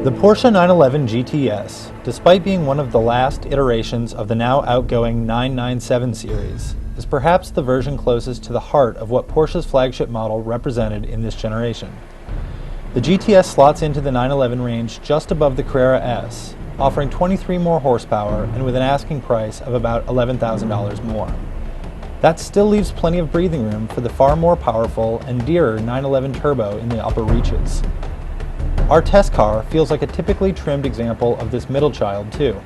The Porsche 911 GTS, despite being one of the last iterations of the now outgoing 997 series, is perhaps the version closest to the heart of what Porsche's flagship model represented in this generation. The GTS slots into the 911 range just above the Carrera S, offering 23 more horsepower and with an asking price of about $11,000 more. That still leaves plenty of breathing room for the far more powerful and dearer 911 Turbo in the upper reaches. Our test car feels like a typically trimmed example of this middle child too.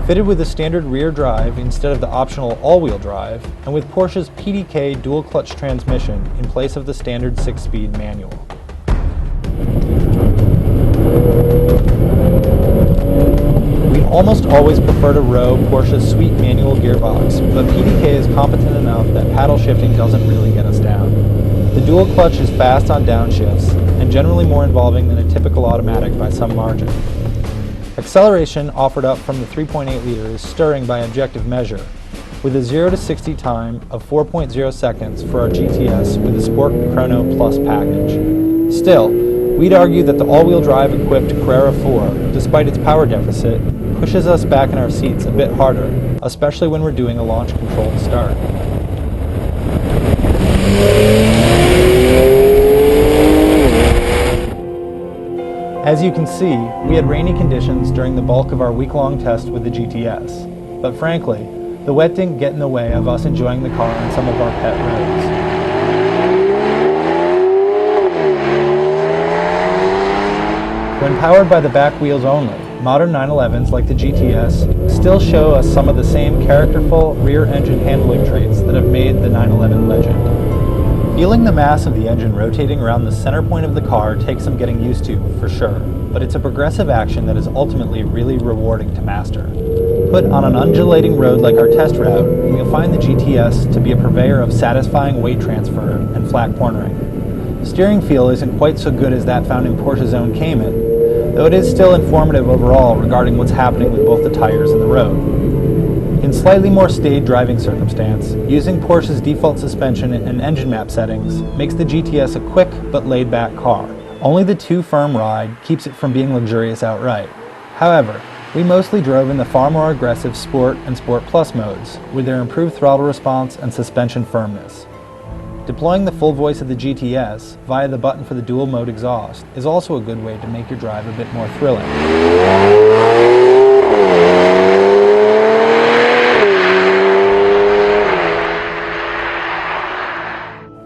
Fitted with a standard rear drive instead of the optional all-wheel drive, and with Porsche's PDK dual-clutch transmission in place of the standard 6-speed manual. We almost always prefer to row Porsche's sweet manual gearbox, but PDK is competent enough that paddle shifting doesn't really get us down. The dual clutch is fast on downshifts, and generally more involving than a typical automatic by some margin. Acceleration offered up from the 3.8 liter is stirring by objective measure, with a 0 to 60 time of 4.0 seconds for our GTS with the Sport Chrono Plus package. Still, we'd argue that the all-wheel drive equipped Carrera 4, despite its power deficit, pushes us back in our seats a bit harder, especially when we're doing a launch-controlled start. As you can see, we had rainy conditions during the bulk of our week-long test with the GTS, but frankly, the wet didn't get in the way of us enjoying the car on some of our pet roads. When powered by the back wheels only, modern 911s like the GTS still show us some of the same characterful rear-engine handling traits that have made the 911 legend. Feeling the mass of the engine rotating around the center point of the car takes some getting used to, for sure, but it's a progressive action that is ultimately really rewarding to master. Put on an undulating road like our test route, you'll find the GTS to be a purveyor of satisfying weight transfer and flat cornering. Steering feel isn't quite so good as that found in Porsche's own Cayman, though it is still informative overall regarding what's happening with both the tires and the road. In slightly more staid driving circumstance, using Porsche's default suspension and engine map settings makes the GTS a quick but laid-back car. Only the too firm ride keeps it from being luxurious outright. However, we mostly drove in the far more aggressive Sport and Sport Plus modes, with their improved throttle response and suspension firmness. Deploying the full voice of the GTS via the button for the dual mode exhaust is also a good way to make your drive a bit more thrilling.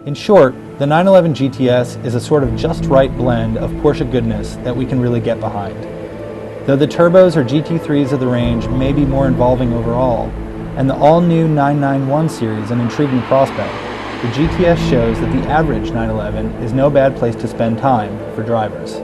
In short, the 911 GTS is a sort of just right blend of Porsche goodness that we can really get behind. Though the turbos or GT3s of the range may be more involving overall, and the all-new 991 series an intriguing prospect, the GTS shows that the average 911 is no bad place to spend time for drivers.